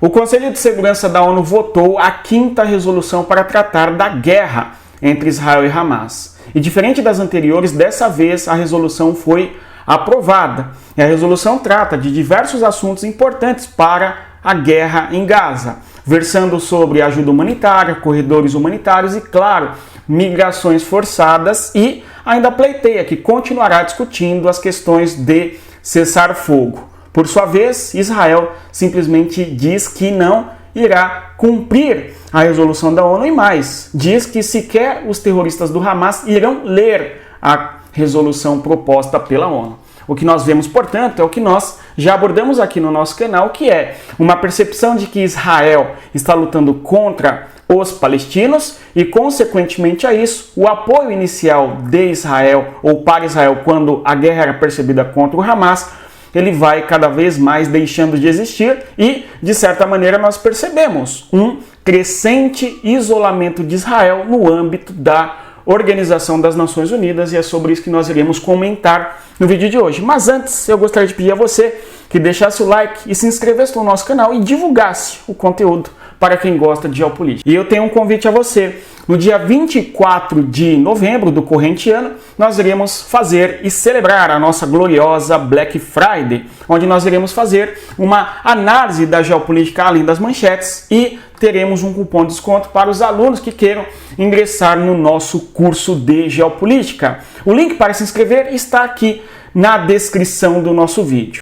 O Conselho de Segurança da ONU votou a 5ª resolução para tratar da guerra entre Israel e Hamas. E diferente das anteriores, dessa vez a resolução foi aprovada. E a resolução trata de diversos assuntos importantes para a guerra em Gaza, versando sobre ajuda humanitária, corredores humanitários e, claro, migrações forçadas, e ainda pleiteia que continuará discutindo as questões de cessar-fogo. Por sua vez, Israel simplesmente diz que não irá cumprir a resolução da ONU e mais, diz que sequer os terroristas do Hamas irão ler a resolução proposta pela ONU. O que nós vemos, portanto, é o que nós já abordamos aqui no nosso canal, que é uma percepção de que Israel está lutando contra os palestinos e, consequentemente a isso, o apoio inicial de Israel ou para Israel quando a guerra era percebida contra o Hamas, ele vai cada vez mais deixando de existir e, de certa maneira, nós percebemos um crescente isolamento de Israel no âmbito da Organização das Nações Unidas, e é sobre isso que nós iremos comentar no vídeo de hoje. Mas antes, eu gostaria de pedir a você que deixasse o like e se inscrevesse no nosso canal e divulgasse o conteúdo para quem gosta de geopolítica. E eu tenho um convite a você. No dia 24 de novembro do corrente ano, nós iremos fazer e celebrar a nossa gloriosa Black Friday, onde nós iremos fazer uma análise da geopolítica além das manchetes e teremos um cupom de desconto para os alunos que queiram ingressar no nosso curso de geopolítica. O link para se inscrever está aqui na descrição do nosso vídeo.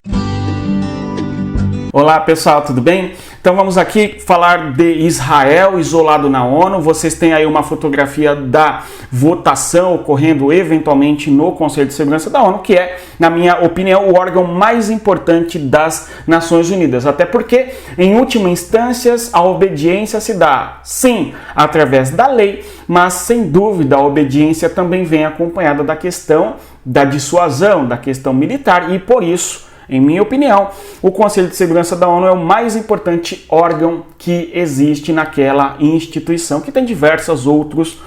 Olá pessoal, tudo bem? Então vamos aqui falar de Israel isolado na ONU. Vocês têm aí uma fotografia da votação ocorrendo eventualmente no Conselho de Segurança da ONU, que é, na minha opinião, o órgão mais importante das Nações Unidas. Até porque, em última instância, a obediência se dá, sim, através da lei, mas sem dúvida a obediência também vem acompanhada da questão da dissuasão, da questão militar, e por isso, em minha opinião, o Conselho de Segurança da ONU é o mais importante órgão que existe naquela instituição, que tem diversos outros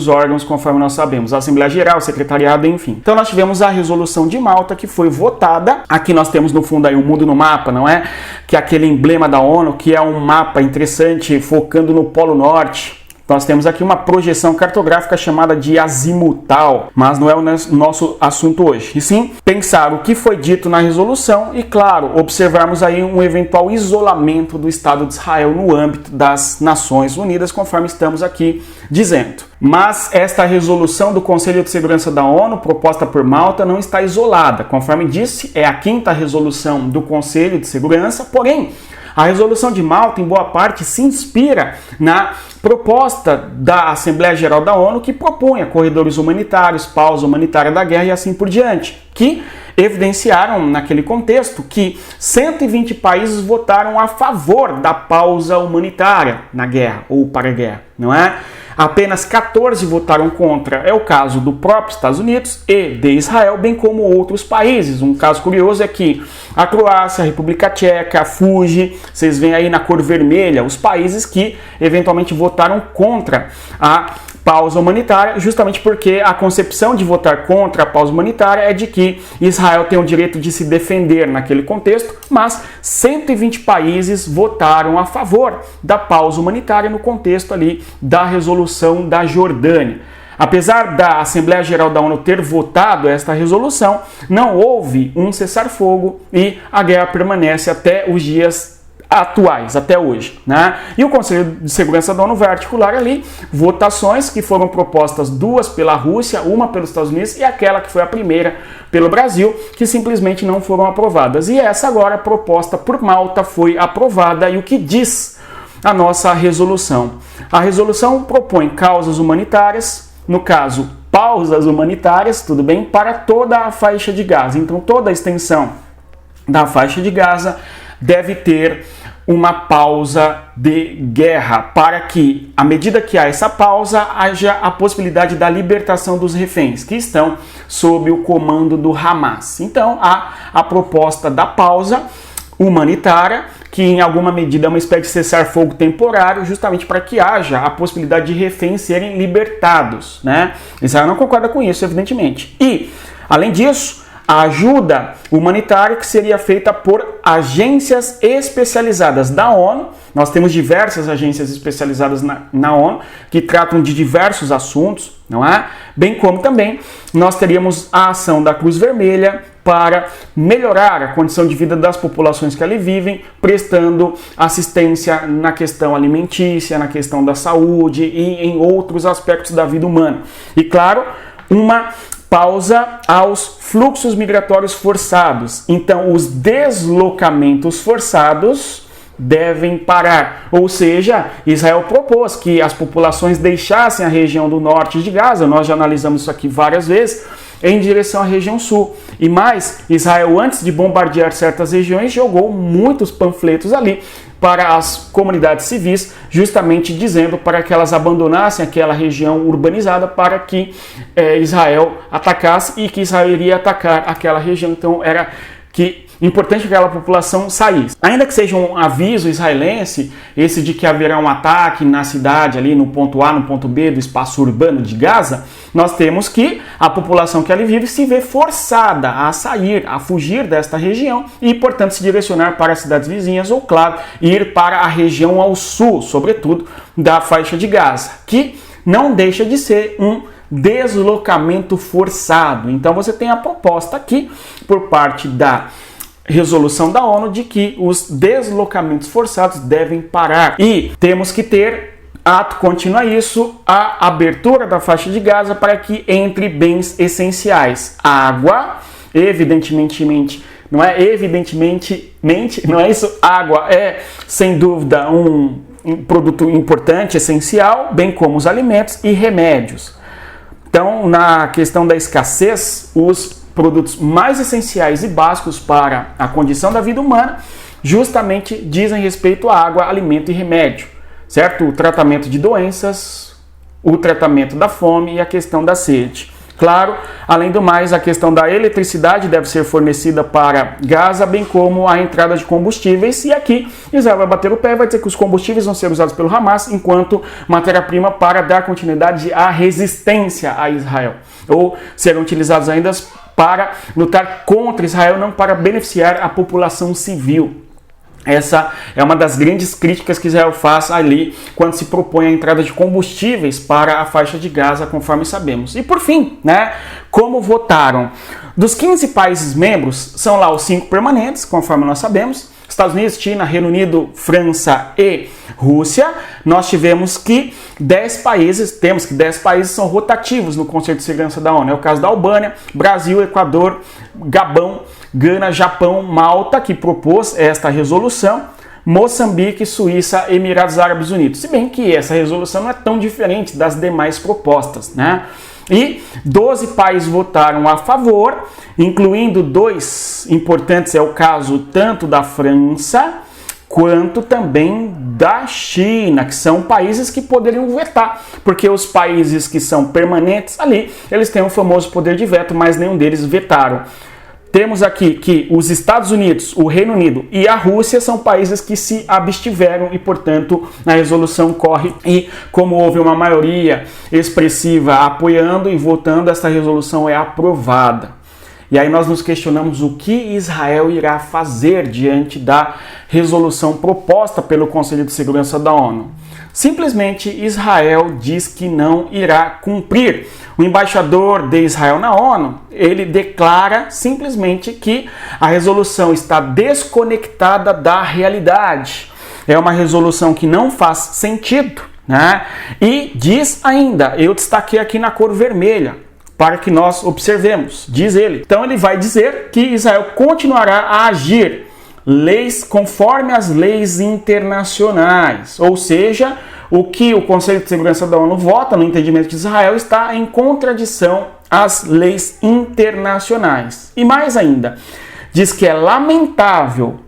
órgãos, conforme nós sabemos, a Assembleia Geral, o Secretariado, enfim. Então nós tivemos a resolução de Malta, que foi votada. Aqui nós temos no fundo aí um mundo no mapa, não é? Que é aquele emblema da ONU, que é um mapa interessante, focando no Polo Norte. Nós temos aqui uma projeção cartográfica chamada de azimutal, mas não é o nosso assunto hoje. E sim, pensar o que foi dito na resolução e, claro, observarmos aí um eventual isolamento do Estado de Israel no âmbito das Nações Unidas, conforme estamos aqui dizendo. Mas esta resolução do Conselho de Segurança da ONU, proposta por Malta, não está isolada. Conforme disse, é a 5ª resolução do Conselho de Segurança, porém, a resolução de Malta, em boa parte, se inspira na proposta da Assembleia Geral da ONU, que propunha corredores humanitários, pausa humanitária da guerra e assim por diante, que evidenciaram naquele contexto que 120 países votaram a favor da pausa humanitária na guerra ou para a guerra, não é? Apenas 14 votaram contra. É o caso do próprio Estados Unidos e de Israel, bem como outros países. Um caso curioso é que a Croácia, a República Tcheca, a Fuji, vocês veem aí na cor vermelha, os países que eventualmente votaram contra a pausa humanitária, justamente porque a concepção de votar contra a pausa humanitária é de que Israel tem o direito de se defender naquele contexto, mas 120 países votaram a favor da pausa humanitária no contexto ali da resolução da Jordânia. Apesar da Assembleia Geral da ONU ter votado esta resolução, não houve um cessar-fogo e a guerra permanece até os dias atuais, até hoje, né? E o Conselho de Segurança da ONU vai articular ali votações que foram propostas, 2 pela Rússia, uma pelos Estados Unidos e aquela que foi a primeira pelo Brasil, que simplesmente não foram aprovadas. E essa agora, proposta por Malta, foi aprovada. E o que diz a nossa resolução? A resolução propõe causas humanitárias, no caso, pausas humanitárias, tudo bem, para toda a faixa de Gaza. Então, toda a extensão da faixa de Gaza deve ter uma pausa de guerra, para que, à medida que há essa pausa, haja a possibilidade da libertação dos reféns, que estão sob o comando do Hamas. Então, há a proposta da pausa humanitária, que em alguma medida é uma espécie de cessar-fogo temporário, justamente para que haja a possibilidade de reféns serem libertados, né? Israel não concorda com isso, evidentemente. E, além disso, a ajuda humanitária que seria feita por agências especializadas da ONU. Nós temos diversas agências especializadas na ONU que tratam de diversos assuntos, não é? Bem como também nós teríamos a ação da Cruz Vermelha para melhorar a condição de vida das populações que ali vivem, prestando assistência na questão alimentícia, na questão da saúde e em outros aspectos da vida humana. E claro, uma pausa aos fluxos migratórios forçados. Então, os deslocamentos forçados devem parar. Ou seja, Israel propôs que as populações deixassem a região do norte de Gaza, nós já analisamos isso aqui várias vezes, em direção à região sul. E mais, Israel, antes de bombardear certas regiões, jogou muitos panfletos ali para as comunidades civis, justamente dizendo para que elas abandonassem aquela região urbanizada para que Israel atacasse e que Israel iria atacar aquela região. Então era importante que aquela população saísse. Ainda que seja um aviso israelense, esse de que haverá um ataque na cidade, ali no ponto A, no ponto B do espaço urbano de Gaza, nós temos que a população que ali vive se vê forçada a sair, a fugir desta região e, portanto, se direcionar para as cidades vizinhas ou, claro, ir para a região ao sul, sobretudo, da faixa de Gaza, que não deixa de ser um deslocamento forçado. Então você tem a proposta aqui, por parte da resolução da ONU, de que os deslocamentos forçados devem parar. E temos que ter, ato contínuo a isso, a abertura da faixa de Gaza para que entre bens essenciais. Água, evidentemente, não é isso? Água é, sem dúvida, um produto importante, essencial, bem como os alimentos e remédios. Então, na questão da escassez, os produtos mais essenciais e básicos para a condição da vida humana justamente dizem respeito à água, alimento e remédio, certo? O tratamento de doenças, o tratamento da fome e a questão da sede. Claro, além do mais, a questão da eletricidade deve ser fornecida para Gaza, bem como a entrada de combustíveis. E aqui Israel vai bater o pé e vai dizer que os combustíveis vão ser usados pelo Hamas enquanto matéria-prima para dar continuidade à resistência a Israel. Ou serão utilizados ainda para lutar contra Israel, não para beneficiar a população civil. Essa é uma das grandes críticas que Israel faz ali quando se propõe a entrada de combustíveis para a faixa de Gaza, conforme sabemos. E por fim, como votaram? Dos 15 países membros, são lá os 5 permanentes, conforme nós sabemos, Estados Unidos, China, Reino Unido, França e Rússia. Nós tivemos que 10 países são rotativos no Conselho de Segurança da ONU. É o caso da Albânia, Brasil, Equador, Gabão, Gana, Japão, Malta, que propôs esta resolução, Moçambique, Suíça, Emirados Árabes Unidos. Se bem que essa resolução não é tão diferente das demais propostas, E 12 países votaram a favor, incluindo 2 importantes, é o caso tanto da França quanto também da China, que são países que poderiam vetar, porque os países que são permanentes ali, eles têm o famoso poder de veto, mas nenhum deles vetaram. Temos aqui que os Estados Unidos, o Reino Unido e a Rússia são países que se abstiveram e, portanto, a resolução corre. E como houve uma maioria expressiva apoiando e votando, essa resolução é aprovada. E aí nós nos questionamos o que Israel irá fazer diante da resolução proposta pelo Conselho de Segurança da ONU. Simplesmente Israel diz que não irá cumprir. O embaixador de Israel na ONU, ele declara simplesmente que a resolução está desconectada da realidade. É uma resolução que não faz sentido, E diz ainda, eu destaquei aqui na cor vermelha, para que nós observemos, diz ele. Então ele vai dizer que Israel continuará a agir conforme as leis internacionais, ou seja, o que o Conselho de Segurança da ONU vota no entendimento de Israel está em contradição às leis internacionais. E mais ainda, diz que é lamentável,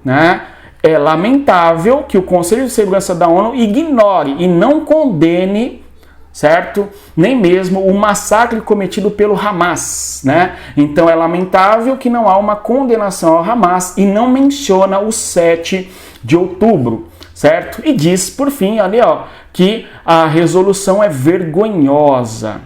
É lamentável que o Conselho de Segurança da ONU ignore e não condene, certo? Nem mesmo o massacre cometido pelo Hamas, Então é lamentável que não há uma condenação ao Hamas e não menciona o 7 de outubro, certo? E diz, por fim, ali, que a resolução é vergonhosa.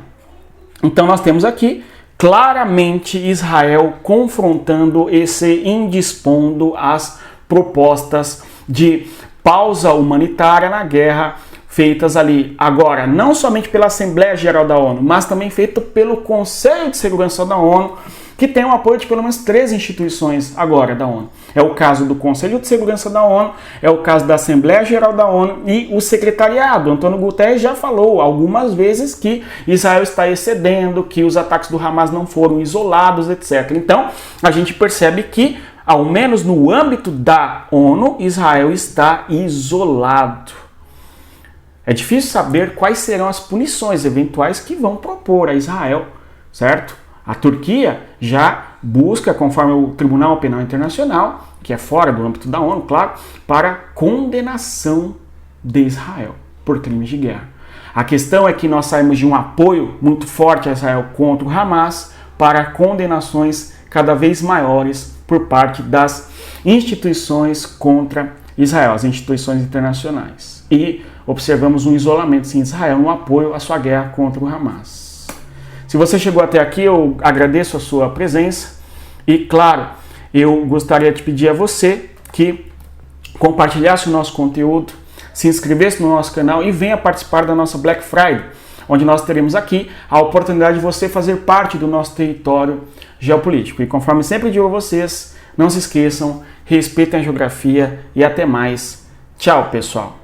Então nós temos aqui claramente Israel confrontando e se indispondo às propostas de pausa humanitária na guerra feitas ali agora, não somente pela Assembleia Geral da ONU, mas também feito pelo Conselho de Segurança da ONU, que tem o apoio de pelo menos 3 instituições agora da ONU. É o caso do Conselho de Segurança da ONU, é o caso da Assembleia Geral da ONU e o secretariado. Antônio Guterres já falou algumas vezes que Israel está excedendo, que os ataques do Hamas não foram isolados, etc. Então, a gente percebe que, ao menos no âmbito da ONU, Israel está isolado. É difícil saber quais serão as punições eventuais que vão propor a Israel, certo? A Turquia já busca, conforme o Tribunal Penal Internacional, que é fora do âmbito da ONU, claro, para condenação de Israel por crimes de guerra. A questão é que nós saímos de um apoio muito forte a Israel contra o Hamas para condenações cada vez maiores por parte das instituições contra Israel, as instituições internacionais. E observamos um isolamento sim, de Israel no apoio à sua guerra contra o Hamas. Se você chegou até aqui, eu agradeço a sua presença e, claro, eu gostaria de pedir a você que compartilhasse o nosso conteúdo, se inscrevesse no nosso canal e venha participar da nossa Black Friday, onde nós teremos aqui a oportunidade de você fazer parte do nosso território geopolítico. E conforme sempre digo a vocês, não se esqueçam, respeitem a geografia e até mais. Tchau, pessoal!